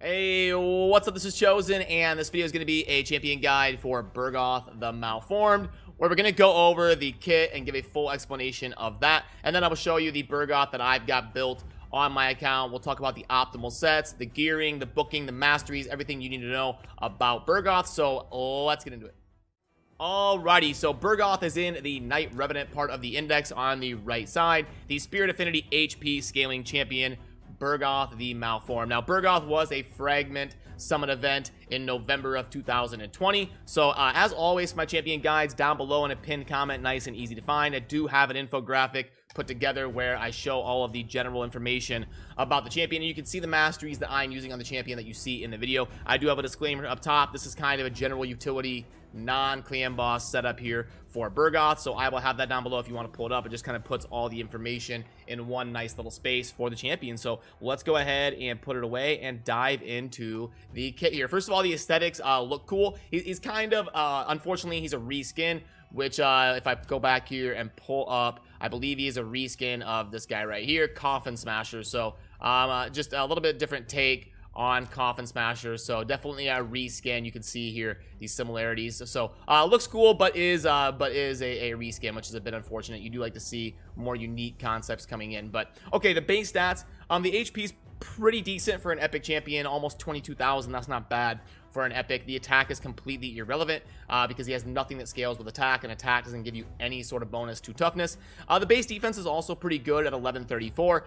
Hey, what's up? This is Chosen, and this video is going to be a champion guide for Bergoth the Malformed, where we're going to go over the kit and give a full explanation of that, and then I will show you the Bergoth that I've got built on my account. We'll talk about the optimal sets, the gearing, the booking, the masteries, everything you need to know about Bergoth, so let's get into it. Alrighty, so Bergoth is in the Knight Revenant part of the index on the right side, the Spirit Affinity HP scaling champion, Bergoth the Malformed. Now, Bergoth was a fragment summon event in November of 2020. So, as always, my champion guides down below in a pinned comment, nice and easy to find. I do have an infographic put together where I show all of the general information about the champion, and you can see the masteries that I'm using on the champion that you see in the video. I do have a disclaimer up top. This is kind of a general utility non-clan boss setup here for Bergoth, so I will have that down below if you want to pull it up. It just kind of puts all the information in one nice little space for the champion. So let's go ahead and put it away and dive into the kit here. First of all, the aesthetics look cool. He's kind of unfortunately, he's a reskin, which if I go back here and pull up, I believe he is a reskin of this guy right here, Coffin Smasher. So just a little bit different take on Coffin Smasher, so definitely a reskin. You can see here these similarities. So looks cool, but is a reskin, which is a bit unfortunate. You do like to see more unique concepts coming in. But okay, the base stats, the HP's pretty decent for an epic champion, almost 22,000. That's not bad for an epic. The attack is completely irrelevant because he has nothing that scales with attack, and attack doesn't give you any sort of bonus to toughness. The base defense is also pretty good at 1134.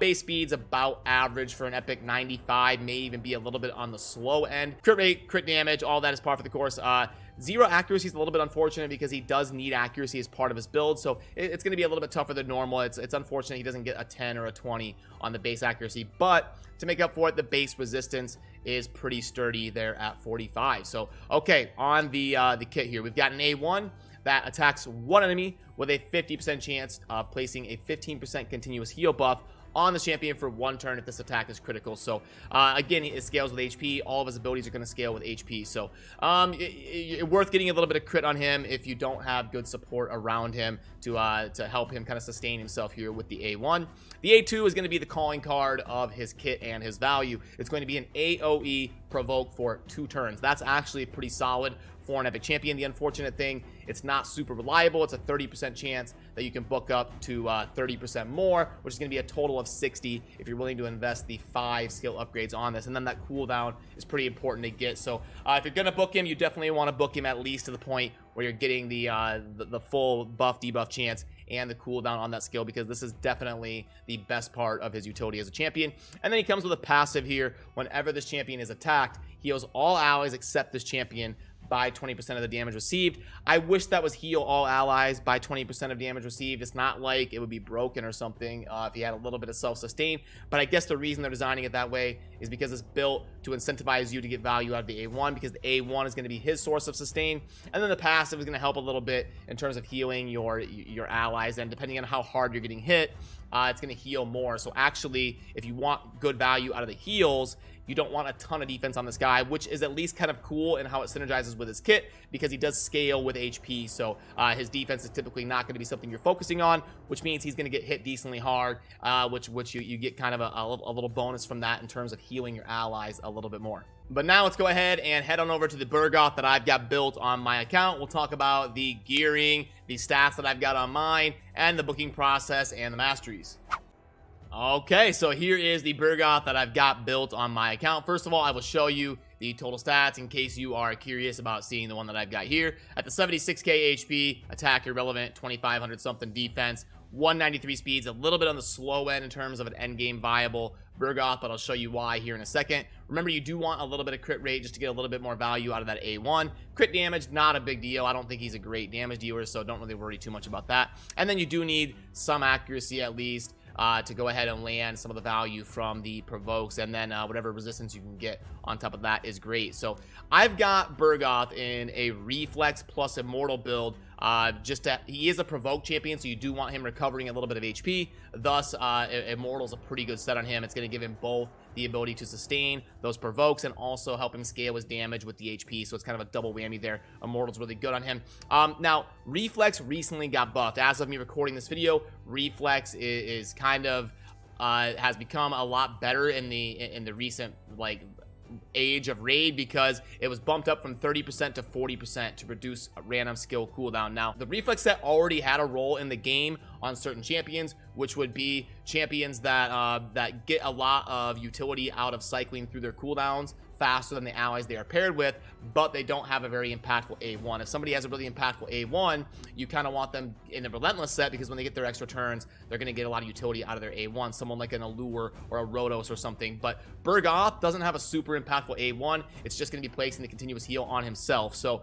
Base speed's about average for an epic, 95, may even be a little bit on the slow end. Crit rate, crit damage, all that is par for the course. Zero accuracy is a little bit unfortunate because he does need accuracy as part of his build, so it's going to be a little bit tougher than normal. It's unfortunate he doesn't get a 10 or a 20 on the base accuracy, but to make up for it, the base resistance is pretty sturdy there at 45. So okay, on the kit here, we've got an A1 that attacks one enemy with a 50% chance of placing a 15% continuous heal buff on the champion for one turn if this attack is critical. So again, it scales with HP. All of his abilities are going to scale with HP, so worth getting a little bit of crit on him if you don't have good support around him to help him kind of sustain himself here with the A1. The A2 is going to be the calling card of his kit and his value. It's going to be an AoE provoke for 2 turns. That's actually pretty solid for an epic champion. The unfortunate thing, it's not super reliable. It's a 30% chance that you can book up to 30% more, which is going to be a total of 60 if you're willing to invest the 5 skill upgrades on this. And then that cooldown is pretty important to get. So if you're going to book him, you definitely want to book him at least to the point where you're getting the full buff debuff chance and the cooldown on that skill, because this is definitely the best part of his utility as a champion. And then he comes with a passive here. Whenever this champion is attacked, heals all allies except this champion by 20% of the damage received. I wish that was heal all allies by 20% of damage received. It's not like it would be broken or something if he had a little bit of self-sustain, but I guess the reason they're designing it that way is because it's built to incentivize you to get value out of the A1, because the A1 is going to be his source of sustain, and then the passive is going to help a little bit in terms of healing your allies, and depending on how hard you're getting hit, it's going to heal more. So actually, if you want good value out of the heals, you don't want a ton of defense on this guy, which is at least kind of cool in how it synergizes with his kit, because he does scale with HP. So his defense is typically not going to be something you're focusing on, which means he's going to get hit decently hard, which you get kind of a little bonus from that in terms of healing your allies a little bit more. But now let's go ahead and head on over to the Bergoth that I've got built on my account. We'll talk about the gearing, the stats that I've got on mine, and the booking process and the masteries. Okay, so here is the Bergoth that I've got built on my account. First of all, I will show you the total stats in case you are curious about seeing the one that I've got here. At the 76k HP, attack irrelevant, 2500 something defense, 193 speeds, a little bit on the slow end in terms of an endgame viable Bergoth, but I'll show you why here in a second. Remember, you do want a little bit of crit rate just to get a little bit more value out of that A1. Crit damage, not a big deal. I don't think he's a great damage dealer, so don't really worry too much about that. And then you do need some accuracy at least to go ahead and land some of the value from the provokes, and then whatever resistance you can get on top of that is great. So I've got Bergoth in a reflex plus immortal build. He is a provoke champion, so you do want him recovering a little bit of HP. Thus, immortal's a pretty good set on him. It's going to give him both the ability to sustain those provokes and also help him scale his damage with the HP, so it's kind of a double whammy there. Immortal's really good on him. Now, reflex recently got buffed. As of me recording this video, reflex is kind of has become a lot better in the recent, like, age of raid because it was bumped up from 30% to 40% to reduce a random skill cooldown. Now, the reflex set already had a role in the game on certain champions, which would be champions that get a lot of utility out of cycling through their cooldowns faster than the allies they are paired with, but they don't have a very impactful A1. If somebody has a really impactful A1, you kind of want them in the Relentless set because when they get their extra turns, they're going to get a lot of utility out of their A1, someone like an Allure or a Rotos or something. But Bergoth doesn't have a super impactful A1. It's just going to be placing the continuous heal on himself. So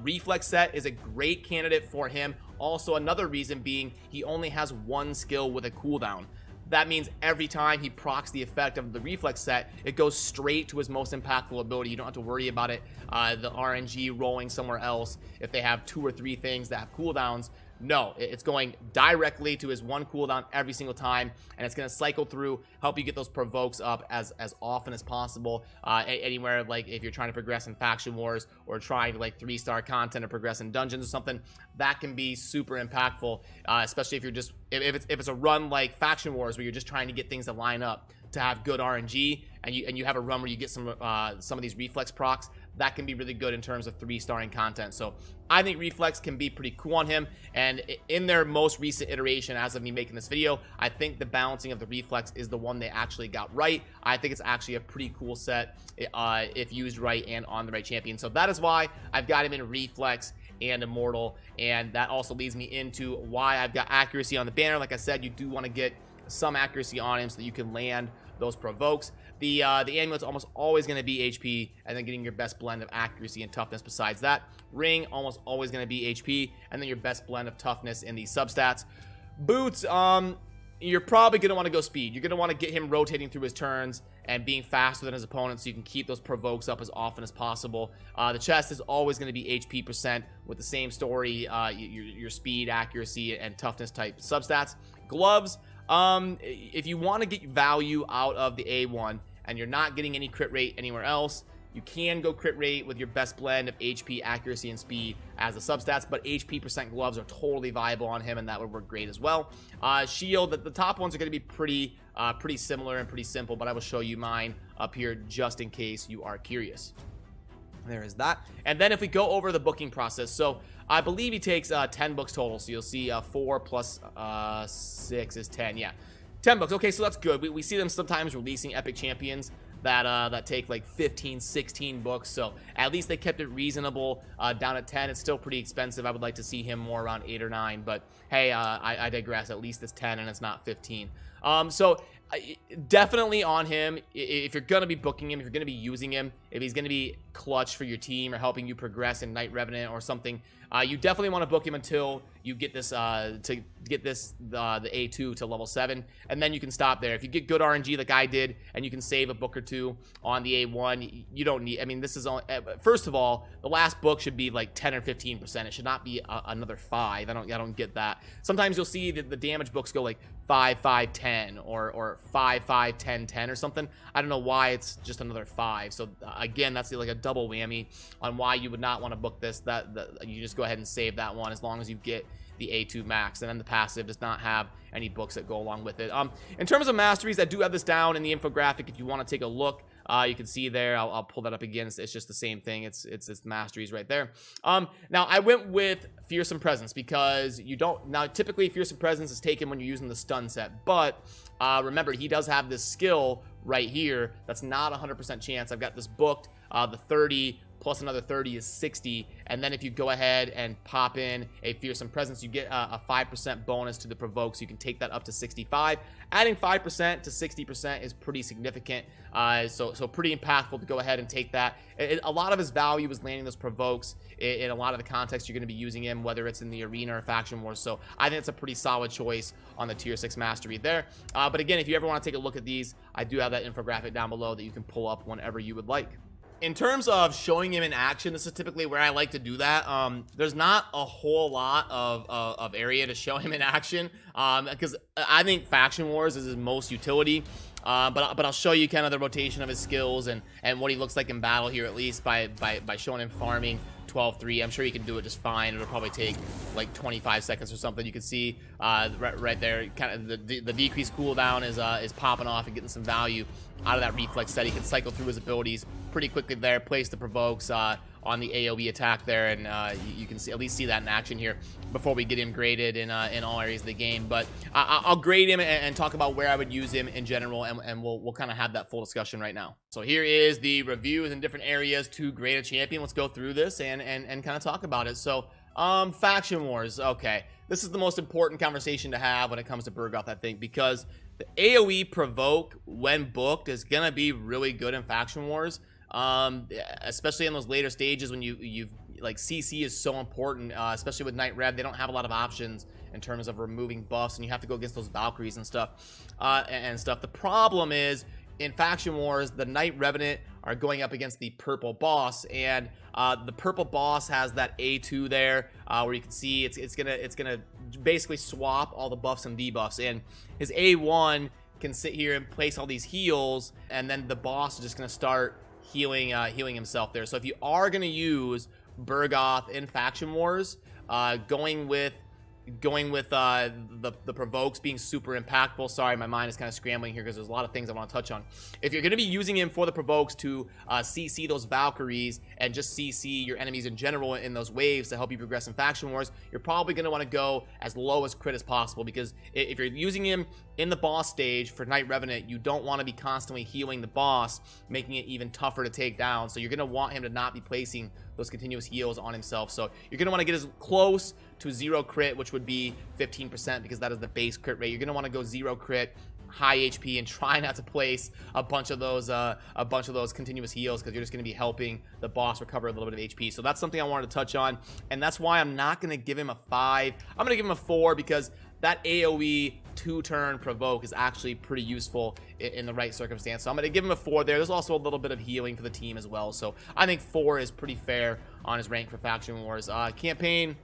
reflex set is a great candidate for him. Also, another reason being he only has one skill with a cooldown. That means every time he procs the effect of the reflex set, it goes straight to his most impactful ability. You don't have to worry about it, the RNG rolling somewhere else if they have 2 or 3 things that have cooldowns. No, it's going directly to his one cooldown every single time, and it's going to cycle through, help you get those provokes up as often as possible. Anywhere, like if you're trying to progress in faction wars or trying to like 3-star content or progress in dungeons or something, that can be super impactful, especially if you're just if it's a run like faction wars where you're just trying to get things to line up to have good RNG, and you have a run where you get some of these reflex procs. That can be really good in terms of 3-starring content. So I think reflex can be pretty cool on him, and in their most recent iteration as of me making this video, I think the balancing of the reflex is the one they actually got right. I think it's actually a pretty cool set if used right and on the right champion. So that is why I've got him in reflex and immortal, and that also leads me into why I've got accuracy on the banner. Like I said, you do want to get some accuracy on him so that you can land those provokes. The amulet's almost always going to be HP, and then getting your best blend of accuracy and toughness besides that. Ring, almost always going to be HP, and then your best blend of toughness in these substats. Boots, you're probably going to want to go speed. You're going to want to get him rotating through his turns and being faster than his opponents so you can keep those provokes up as often as possible. The chest is always going to be HP percent with the same story, your speed, accuracy, and toughness type substats. Gloves, if you want to get value out of the A1 and you're not getting any crit rate anywhere else, you can go crit rate with your best blend of HP, accuracy, and speed as the substats, but HP percent gloves are totally viable on him, and that would work great as well. Shield, the top ones are going to be pretty similar and pretty simple, but I will show you mine up here just in case you are curious. There is that. And then if we go over the booking process, so I believe he takes 10 books total, so you'll see 4 plus 6 is 10. Yeah, 10 books. Okay, so that's good. We see them sometimes releasing epic champions that take like 15, 16 books, so at least they kept it reasonable down at 10. It's still pretty expensive. I would like to see him more around 8 or 9, but hey, I digress. At least it's 10 and it's not 15. So definitely on him, if you're going to be booking him, if you're going to be using him, if he's going to be clutch for your team or helping you progress in Night Revenant or something, you definitely want to book him until you get this the A2 to level 7, and then you can stop there. If you get good RNG like I did and you can save a book or 2 on the A1, you don't need, I mean, this is all, first of all, the last book should be like 10 or 15%. It should not be another 5. I don't get that. Sometimes you'll see that the damage books go like 5, 5, 10 or 5, 5, 10, 10 or something. I don't know why it's just another 5. So again, that's like a double whammy on why you would not want to book this. That you just go ahead and save that one as long as you get the A2 max, and then the passive does not have any books that go along with it. In terms of masteries, I do have this down in the infographic if you want to take a look. You can see there, I'll pull that up again. It's just the same thing. It's masteries right there. Now I went with Fearsome Presence because you don't, now typically Fearsome Presence is taken when you're using the stun set, but remember, he does have this skill right here that's not 100% chance. I've got this booked, the 30 plus another 30 is 60, and then if you go ahead and pop in a Fearsome Presence, you get a 5% bonus to the provoke, so you can take that up to 65. Adding 5% to 60% is pretty significant, so pretty impactful to go ahead and take that. A lot of his value is landing those provokes in a lot of the context you're going to be using him, whether it's in the arena or faction wars, so I think it's a pretty solid choice on the tier 6 mastery there. But again, if you ever want to take a look at these, I do have that infographic down below that you can pull up whenever you would like. In terms of showing him in action, this is typically where I like to do that. There's not a whole lot of area to show him in action, because I think Faction Wars is his most utility. But I'll show you kind of the rotation of his skills and what he looks like in battle here, at least by showing him farming 12-3. I'm sure you can do it just fine. It'll probably take like 25 seconds or something. You can see right there, kind of the decreased cooldown is popping off and getting some value out of that reflex set. He can cycle through his abilities pretty quickly there, place the provokes on the AoE attack there, and you can at least see that in action here before we get him graded in all areas of the game. But I'll grade him and talk about where I would use him in general, and we'll kind of have that full discussion right now. So here is the reviews in different areas to grade a champion. Let's go through this and kind of talk about it. So faction wars. Okay, this is the most important conversation to have when it comes to Bergoth, I think, because the AoE provoke when booked is gonna be really good in faction wars. Especially in those later stages when you've like CC is so important, especially with Night Rev. They don't have a lot of options in terms of removing buffs, and you have to go against those Valkyries and stuff. The problem is in faction wars, the Night Revenant are going up against the purple boss, and the purple boss has that A2 there, where you can see it's gonna basically swap all the buffs and debuffs, and his A1 can sit here and place all these heals, and then the boss is just gonna start healing himself there. So if you are going to use Bergoth in faction wars, going with the provokes being super impactful. Sorry, my mind is kind of scrambling here because there's a lot of things I want to touch on. If you're going to be using him for the provokes to CC those Valkyries and just CC your enemies in general in those waves to help you progress in faction wars, you're probably going to want to go as low as crit as possible, because if you're using him in the boss stage for Night Revenant, you don't want to be constantly healing the boss, making it even tougher to take down. So you're going to want him to not be placing those continuous heals on himself. So you're going to want to get as close to 0 crit, which would be 15%, because that is the base crit rate. You're going to want to go 0 crit, high HP, and try not to place a bunch of those continuous heals, because you're just going to be helping the boss recover a little bit of HP. So that's something I wanted to touch on, and that's why I'm not going to give him a 5. I'm going to give him a 4, because that AoE 2-turn provoke is actually pretty useful in the right circumstance. So I'm going to give him a 4 there. There's also a little bit of healing for the team as well. So I think 4 is pretty fair on his rank for faction wars. Campaign,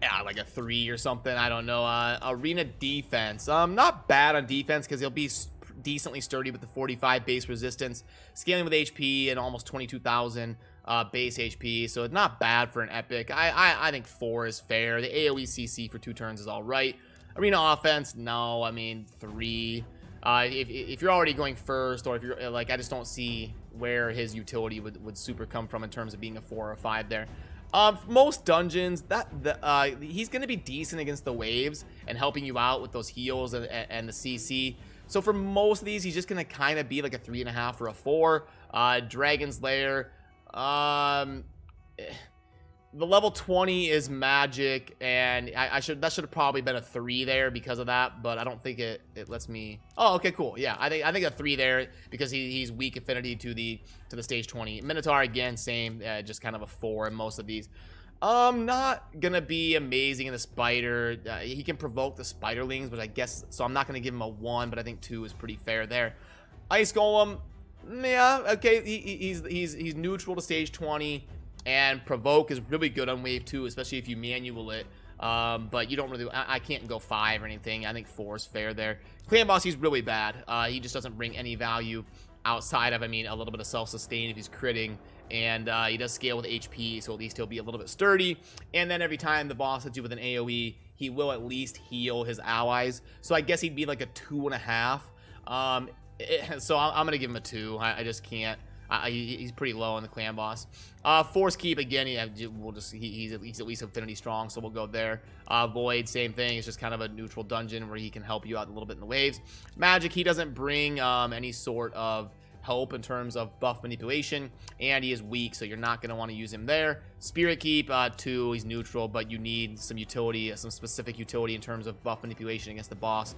yeah, like a 3 or something. I don't know. Arena defense, not bad on defense, because he'll be decently sturdy with the 45 base resistance, scaling with HP and almost 22,000 base HP, so it's not bad for an epic. I think 4 is fair. The AoE CC for 2 turns is all right. Arena offense, no. I mean, 3. If you're already going first, or if you're like, I just don't see where his utility would super come from in terms of being a 4 or 5 there. Most dungeons, he's going to be decent against the waves and helping you out with those heals and the CC. So for most of these, he's just going to kind of be like a 3.5 or a 4. Dragon's Lair, the level 20 is magic, and that should have probably been a 3 there because of that, but I don't think it lets me. Oh, okay, cool. Yeah, I think a 3 there, because he's weak affinity to the stage 20. Minotaur, again, same, just kind of a 4 in most of these. Not gonna be amazing in the spider. He can provoke the spiderlings, but I guess so. I'm not gonna give him a 1, but I think 2 is pretty fair there. Ice Golem, yeah, okay. He's neutral to stage 20. And provoke is really good on wave 2, especially if you manual it. But you don't really, I can't go 5 or anything. I think 4 is fair there. Clan Boss, he's really bad. He just doesn't bring any value outside of, I mean, a little bit of self-sustain if he's critting. And he does scale with HP, so at least he'll be a little bit sturdy. And then every time the boss hits you with an AoE, he will at least heal his allies. So I guess he'd be like a 2.5. So I'm going to give him a 2. I just can't. He's pretty low on the clan boss. Force Keep, again, he's at least affinity strong, so we'll go there. Void, same thing. It's just kind of a neutral dungeon where he can help you out a little bit in the waves. Magic, he doesn't bring any sort of help in terms of buff manipulation, and he is weak, so you're not going to want to use him there. Spirit Keep, 2, he's neutral, but you need some utility, some specific utility in terms of buff manipulation against the boss.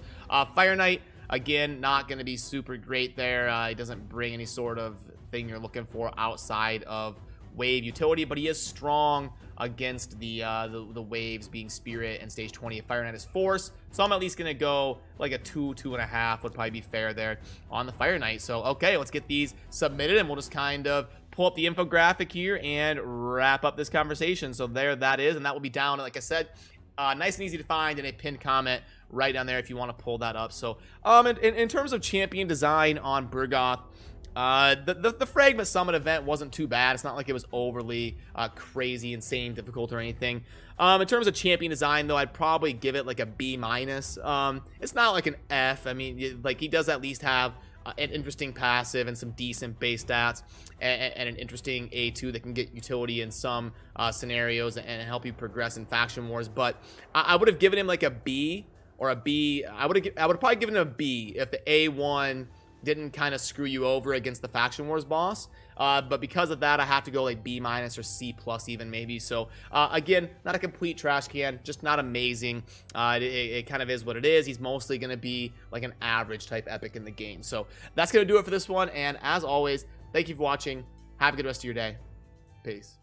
Fire Knight, again, not going to be super great there. He doesn't bring any sort of thing you're looking for outside of wave utility, but he is strong against the waves being spirit and stage 20. Fire Knight is force, so I'm at least gonna go like a 2.5 would probably be fair there on the Fire Knight. So okay, let's get these submitted, and we'll just kind of pull up the infographic here and wrap up this conversation. So there that is, and that will be down, like I said, nice and easy to find in a pinned comment right down there if you want to pull that up. So in terms of champion design on Bergoth, The Fragment Summit event wasn't too bad. It's not like it was overly crazy, insane, difficult or anything. In terms of champion design, though, I'd probably give it like a B-. It's not like an F. I mean, like, he does at least have an interesting passive and some decent base stats, and an interesting A2 that can get utility in some scenarios and help you progress in faction wars. But I would have given him like a B or a B. I would have probably given him a B if the A1 didn't kind of screw you over against the faction wars boss. But because of that, I have to go like B- or C+ even maybe. So again, not a complete trash can, just not amazing. It kind of is what it is. He's mostly going to be like an average type epic in the game. So that's going to do it for this one. And as always, thank you for watching. Have a good rest of your day. Peace.